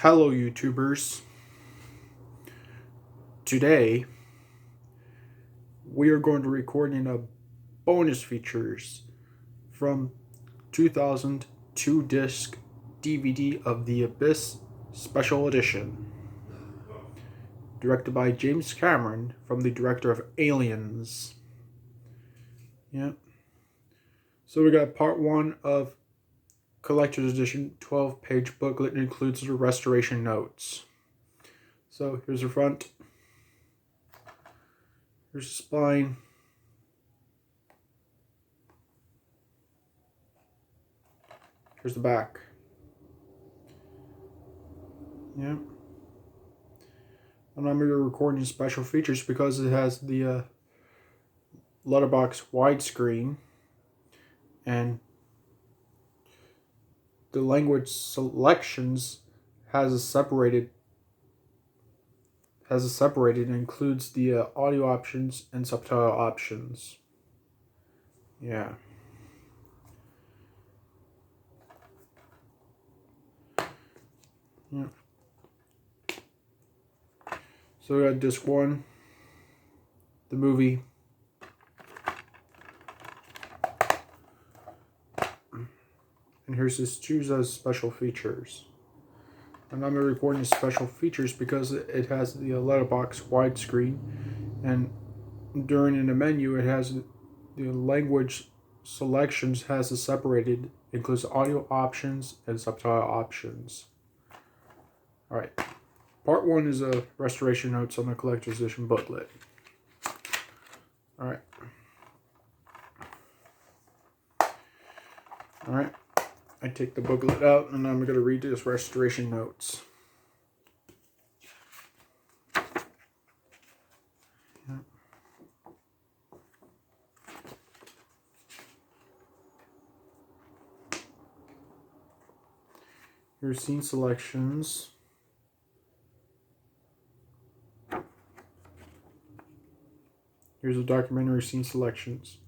Hello, YouTubers. Today, we are going to record in a bonus features from 2002 disc DVD of The Abyss Special Edition, directed by James Cameron, from the director of Aliens. Yeah. So we got part 1 of Collector's Edition 12-page booklet, and includes the restoration notes. So here's the front. Here's the spine. Here's the back. Yeah. And I'm going to be recording special features because it has the letterbox widescreen, and the language selections has a separated and includes the audio options and subtitle options. Yeah. Yeah. So we got disc 1, the movie. And here's this choose as special features. And I'm recording special features because it has the letterbox widescreen, and during in the menu it has the language selections has a separated, includes audio options and subtitle options. Alright. Part 1 is a restoration notes on the collector's edition booklet. Alright. Alright. I take the booklet out and I'm going to read this restoration notes. Yeah. Here's scene selections. Here's the documentary scene selections.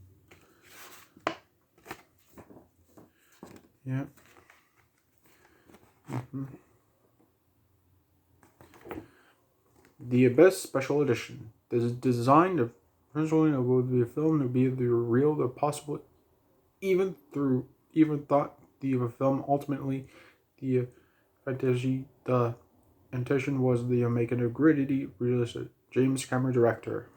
Yeah. The Abyss Special Edition. This is designed to originally would be a film to be the real, the possible, even thought the film ultimately the fantasy the intention was the making a gritty realistic James Cameron director.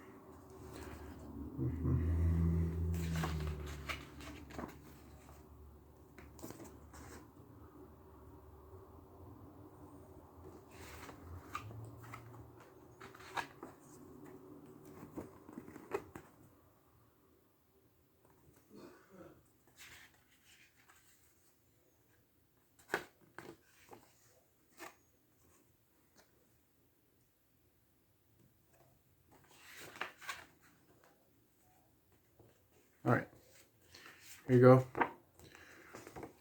Alright, here you go.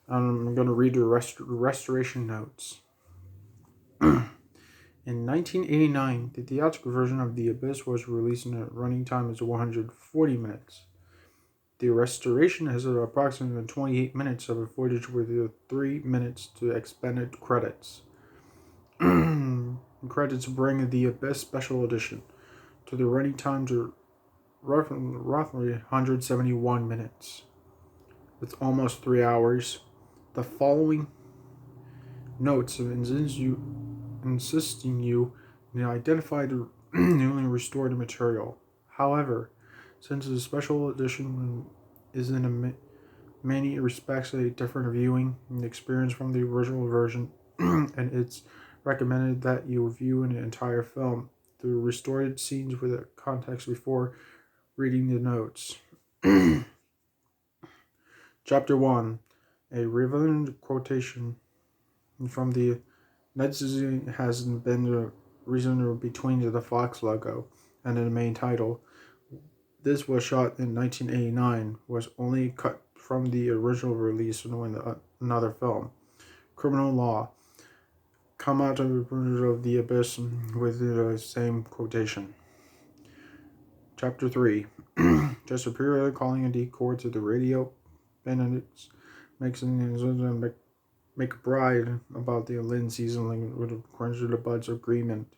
I'm going to read the restoration notes. In 1989, the theatrical version of The Abyss was released in a running time as 140 minutes. The restoration has approximately 28 minutes of footage with 3 minutes to expanded credits. Credits bring The Abyss Special Edition to the running time to roughly 171 minutes. It's almost 3 hours. The following notes insisting you identify the newly restored material. However, since the special edition is in many respects a different viewing experience from the original version, and it's recommended that you view an entire film, the restored scenes with a context before reading the notes. Chapter 1, a relevant quotation from the Netizing has been the reason between the Fox logo and the main title. This was shot in 1989, was only cut from the original release in another film. Criminal Law. Come out of the abyss with the same quotation. Chapter 3. Just period calling a decor to the radio. Benedict's makes an McBride about the Lindsay's and with according to the Bud's agreement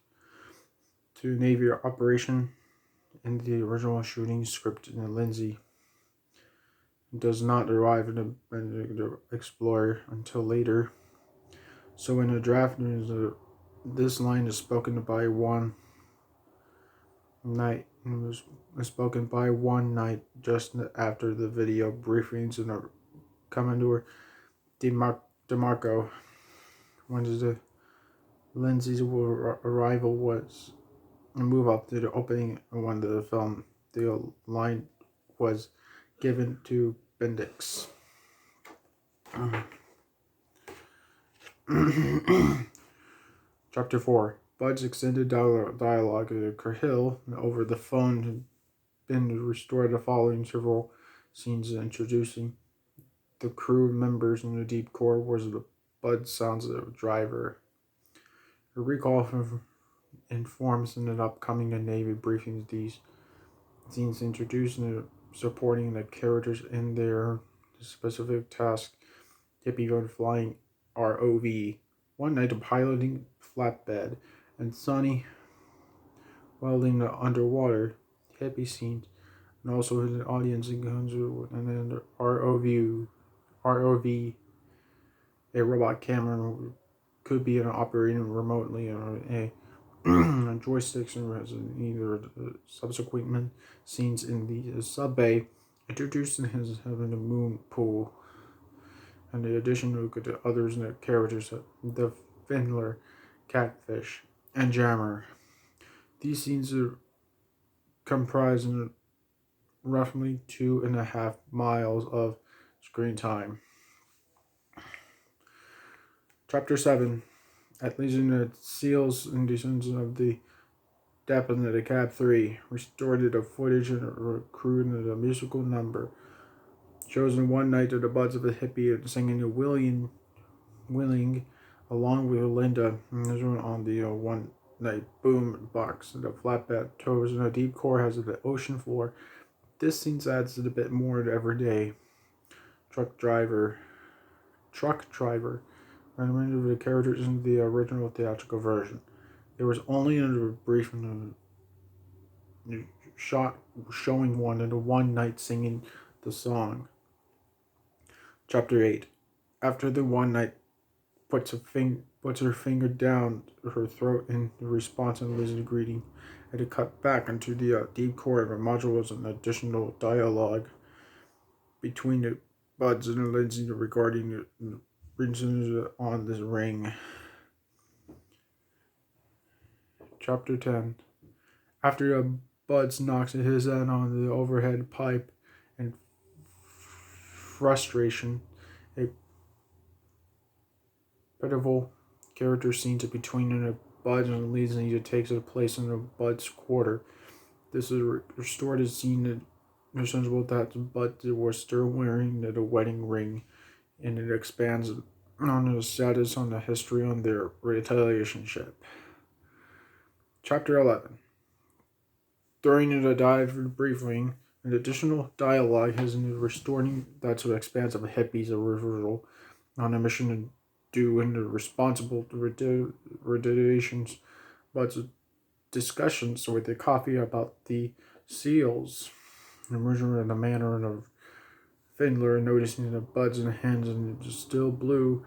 to Navy operation in the original shooting script in Lindsay does not arrive in the Explorer until later. So in the draft news, this line is spoken by one night. It was spoken by one night just after the video briefings in the Commodore DeMarco when the Lindsay's arrival was a move up to the opening one of the film. The line was given to Bendix. Chapter 4. Bud's extended dialogue to Cahill over the phone had been restored the following several scenes introducing the crew members in the deep core was the Bud sounds of the driver. A recall informs in an upcoming Navy briefings these scenes introducing supporting the characters in their specific task. Hippie on flying ROV. One night of piloting flatbed and Sonny welding the underwater. Hippie scenes and also his audience encounters and then ROV, a robot camera could be operating remotely on a joysticks and either subsequent scenes in the sub-bay introducing his having a moon pool and the addition to others and the characters the Findler, Catfish, and Jammer. These scenes are comprised in roughly 2.5 miles of screen time. Chapter 7. At least in the seals conditions of the depth of the Cab 3, restored the footage and recruited a musical number. Chosen one night to the buds of a hippie singing the Willing along with Linda on the one night boom box. The flatbed toes in a deep core has the ocean floor. This scene adds a bit more to every day. Truck driver. And many of the characters in the original theatrical version. There was only a brief shot showing one in the one night singing the song. Chapter 8. After the one night puts her finger down her throat in response and Liz's greeting, and to cut back into the deep core of a module was an additional dialogue between the Buds and the Lindsay regarding the reasons on this ring. Chapter 10. After Buds knocks his head on the overhead pipe and frustration, a pitiful character scenes between the Buds and Lindsay takes place in the Buds quarter. This is restored as scene that sensible that Bud was still wearing the wedding ring, and it expands on the status on the history on their relationship. Chapter 11. During the dive briefing, an additional dialogue has been restoring that to expanse of hippies a reversal on a mission to do in the responsible radiations, but discussions with the coffee about the seals, emerging in the manner of Findler noticing the buds in the hands and just still blue,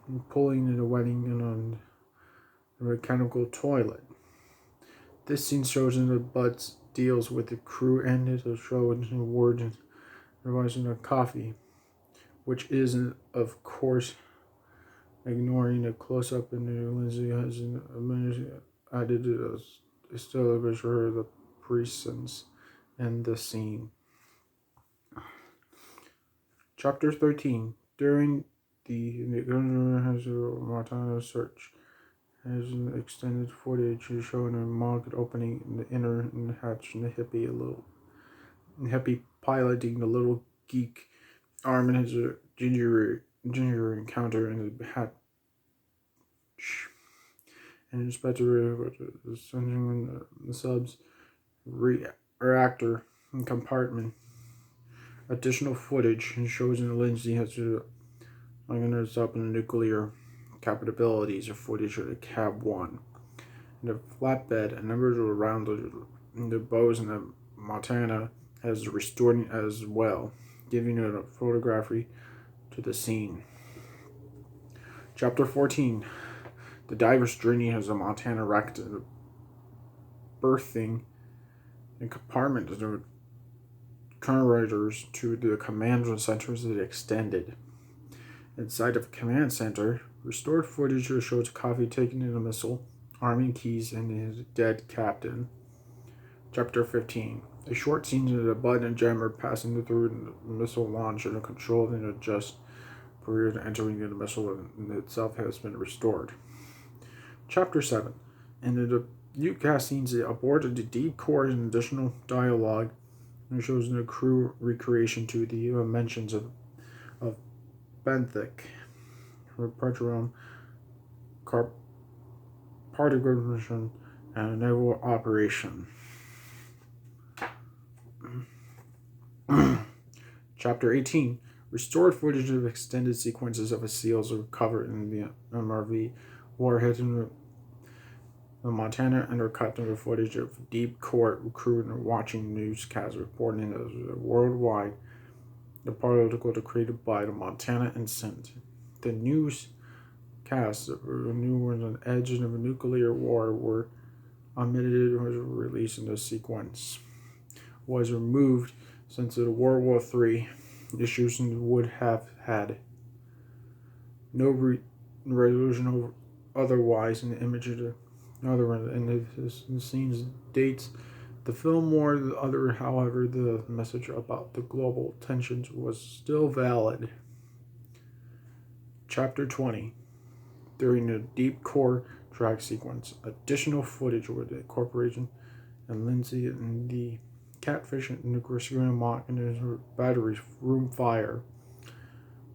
and pulling in the wedding and on the mechanical toilet. This scene shows in the Buds deals with the crew and his show in the word and revising the coffee, which is, of course, ignoring the close-up in the Lindsay has added a still picture the presence in the scene. Chapter 13. During the has a Martana search has an extended footage showing a market opening in the inner hatch and the hippie piloting the little geek arm and his ginger encounter in the hatch and inspector sending the sub's reactor compartment. Additional footage shows in Lindsay has ends up in the nuclear capabilities of footage of the Cab 1. In the flatbed, a number around the bows in the Montana has restored as well, giving a photography to the scene. Chapter 14. The diver's journey as the Montana wrecked the berthing and compartment of the carburetors to the command centers that extended. Inside of the command center, restored footage shows Coffee taking in a missile, arming Keys and his dead captain. Chapter 15. A short scene of the Bud and Jammer passing through the missile launch and a controlled and adjust period entering the missile itself has been restored. Chapter 7. In the UCAS scenes aboard the deep core and additional dialogue, and shows the crew recreation to the mentions of benthic, repertorium, particulation, and naval operation. Chapter 18. Restored footage of extended sequences of SEALs recovered in the MRV warhead in the Montana undercut the footage of deep core crew and watching newscasts reporting as worldwide the political created by the Montana incident. The newscasts that were on the edge of a nuclear war were omitted or released in the sequence. Was removed since the World War III issues would have had no resolution otherwise in the image of the other one, and the scenes dates the film more the other. However, the message about the global tensions was still valid. Chapter 20. During the deep core track sequence, additional footage with the corporation and Lindsay and the catfish and the mock and his batteries room fire.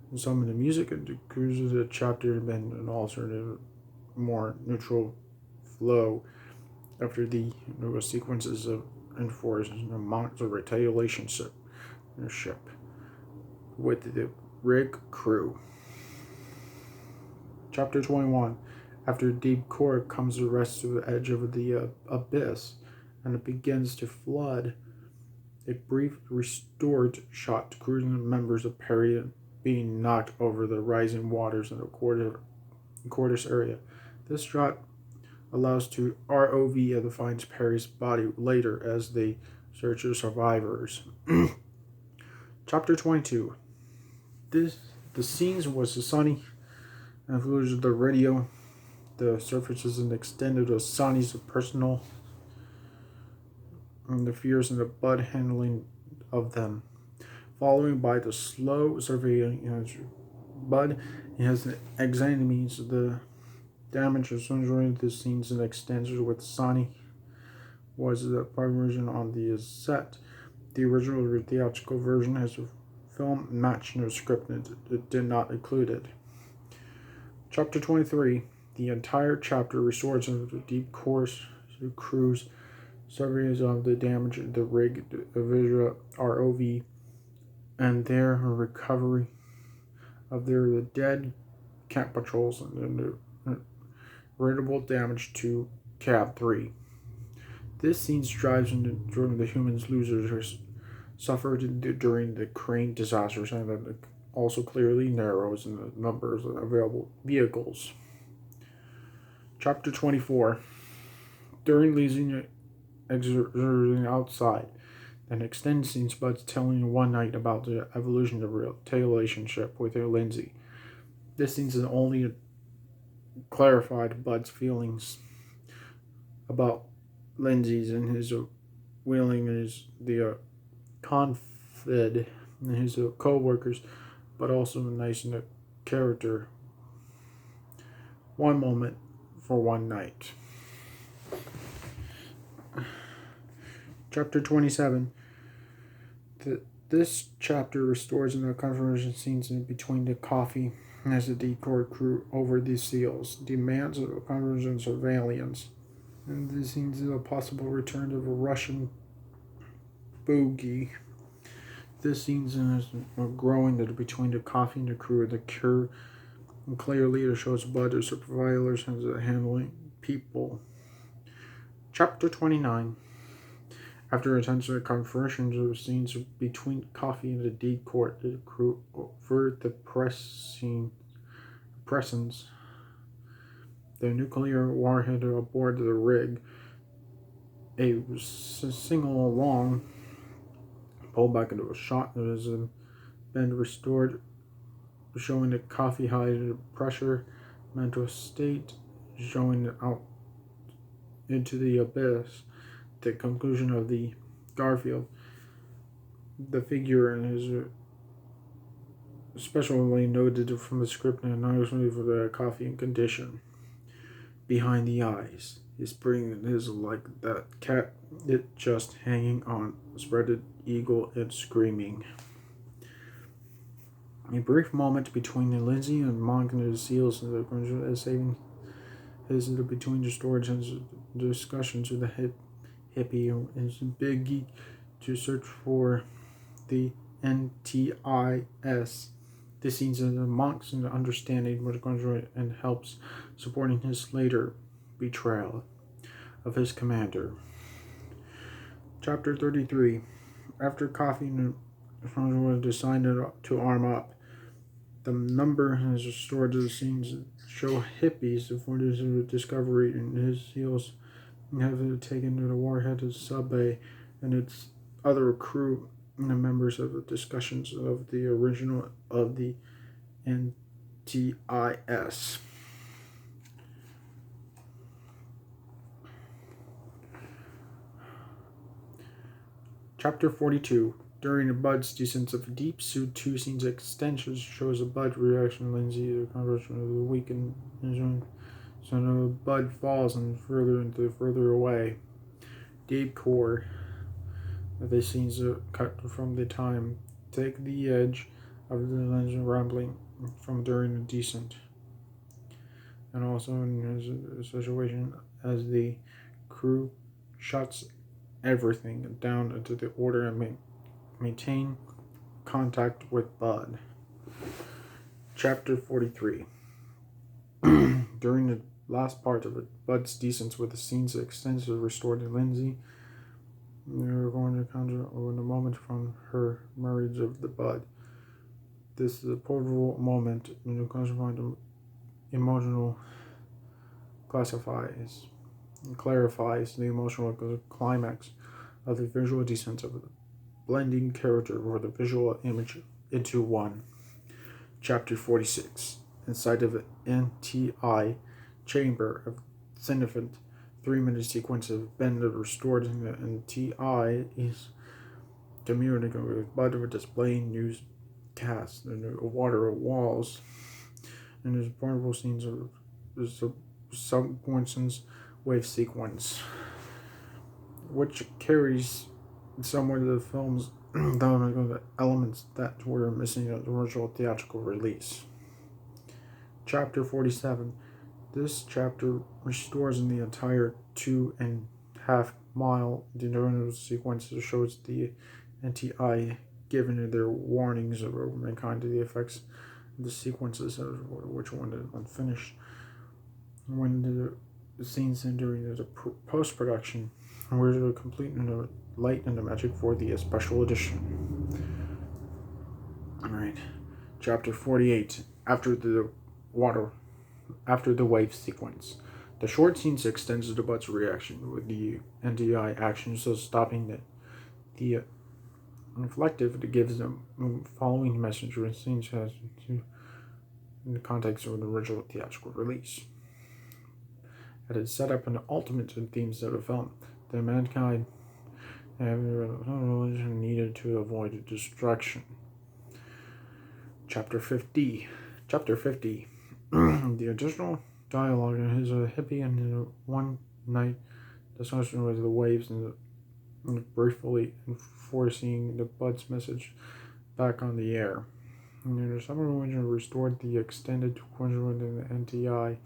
And some of the music and the cruises of the chapter have been an alternative, more neutral flow after the sequences of enforcing the mock of retaliation ship with the rig crew. Chapter 21. After deep core comes the rest to the edge of the abyss, and it begins to flood. A brief restored shot to cruising members of Perry being knocked over the rising waters in the quarters area. This shot allows to ROV and finds Perry's body later as they search for survivors. Chapter 22. The scenes was the sunny and footage of the radio. The surfaces and extended of Sonny's personal and the fears and the Bud handling of them, following by the slow surveillance. Bud has examines the damage associated the scenes and extensions with Sonny was the version on the set. The original theatrical version has a film match no script and it did not include it. Chapter 23. The entire chapter restores into the deep course to cruise surveys of the damage of the rig, the visual ROV, and their recovery of the dead camp patrols and the irritable damage to Cab 3. This scene drives during the humans losers suffered during the crane disasters and it also clearly narrows in the numbers of available vehicles. Chapter 24. During leasing exerting outside, an extended scene Bud's telling one night about the evolution of a relationship with Lindsay. This scene is only clarified Bud's feelings about Lindsay's and his wheeling the confid and his co-workers, but also nice in the character. One moment for one night. Chapter 27. This chapter restores the conversation scenes in between the Coffee as the decoy crew over the SEALs, demands of conversion surveillance, and this scenes of a possible return of a Russian bogey. This scene is growing between the coffee and the crew. The clear leader shows Bud as supervisors and handling people. Chapter 29. After intense conversations of scenes between coffee and the deed court, the crew over the presence the nuclear warhead aboard the rig. A single long pullback into a shot that has been restored, showing the coffee high pressure mental state, showing out into the abyss. The conclusion of the Garfield. The figure is especially noted from the script and nicely for the coffee and condition. Behind the eyes, his spring is like that cat, it just hanging on, spreaded eagle and screaming. A brief moment between the Lindsay and Monk and the seals as saving his between the storage and discussions with the hippie and Biggie to search for the NTIS. This scenes in the monks and understanding what and helps supporting his later betrayal of his commander. Chapter 33. After Coffee decided to arm up, the number is restored to the scenes that show hippies before his discovery and his heels have taken to the warhead of Subbay and its other crew and the members of the discussions of the original of the NTIS. Chapter 42. During the Bud's descent of a deep suit, 2 scenes extensions shows a Bud reaction to Lindsay, the conversion of the weak and so the Bud falls and further away. Deep core. The scenes are cut from the time. Take the edge of the lens rambling from during the descent. And also in a situation as the crew shuts everything down into the order and maintain contact with Bud. Chapter 43. During the last part of Bud's descent with the scenes extensively restored to Lindsay, we are going to conjure in a moment from her marriage of the Bud. This is a pivotal moment in the conjuring emotional clarifies the emotional climax of the visual descent of the blending character or the visual image into one. Chapter 46. Inside of the NTI chamber of significant 3-minute sequence of Ben restored in the NTI is communicating with Bud with displaying newscasts and water walls and there's portable scenes of some Poinson's wave sequence, which carries somewhat of the film's the elements that were missing in the original theatrical release. Chapter 47. This chapter restores in the entire 2.5 mile denominator sequence that shows the NTI given their warnings of mankind to the effects of the sequences of which one is unfinished. When the scenes during the post-production were the complete light and the magic for the special edition. Alright. Chapter 48. After the wave sequence. The short scenes extends the Bud's reaction with the NDI action, so stopping the reflective that gives them following message and scenes has to in the context of the original theatrical release. It had set up an ultimate themes of the film that mankind religion needed to avoid destruction. Chapter 50. The additional dialogue is a hippie and his one night discussion with the waves and briefly enforcing the Bud's message back on the air. And some religion restored the extended conjuring and the NTI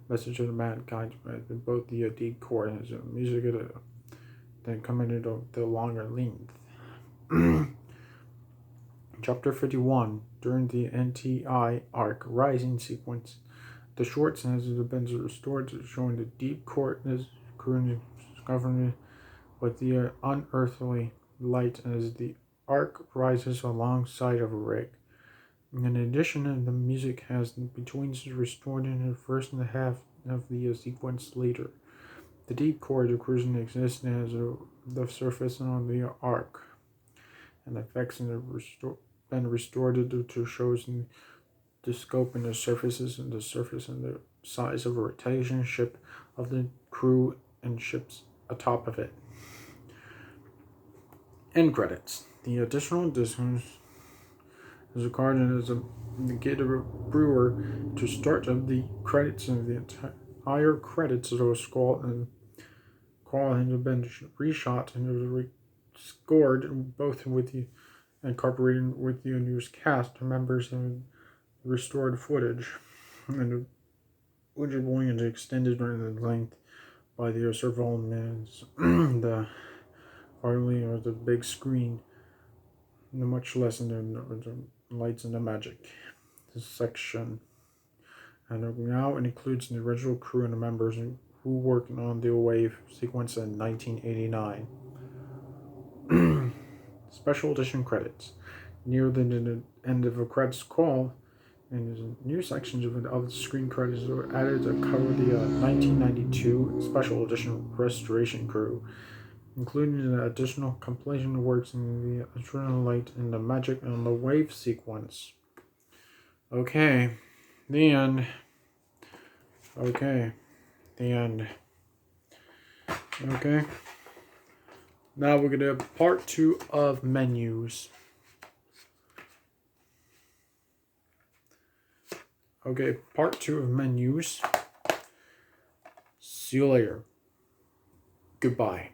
message of the mankind with both the deep core and his music then commented on the longer length. Chapter 51. During the NTI arc Rising sequence, the short sentence has been restored, showing the deep court is governed with the unearthly light as the arc rises alongside of Rick. In addition, the music has the betweens restored in the first and half of the sequence later. The deep chord occlusion exists as the surface on the arc, and effects been restored to shows in the scope and the surfaces and the size of a rotation ship of the crew and ships atop of it. End credits. The additional discourse is regarded as a negative brewer to start of the credits of the entire credits of Squall and have been reshot and scored both with the incorporated with the news cast members and restored footage and which are going to extended during the length by the several minutes the hardly or the big screen, much less in the lights and the magic section. And now it includes the original crew and the members who worked on the wave sequence in 1989. Special edition credits. Near the end of a credits call, and new sections of the other screen credits were added to cover the 1992 special edition restoration crew, including the additional compilation works in the Eternal Light and the Magic and the Wave sequence. Okay, the end. Okay, the end. Okay. Now we're going to have part 2 of menus. Okay, part 2 of menus. See you later. Goodbye.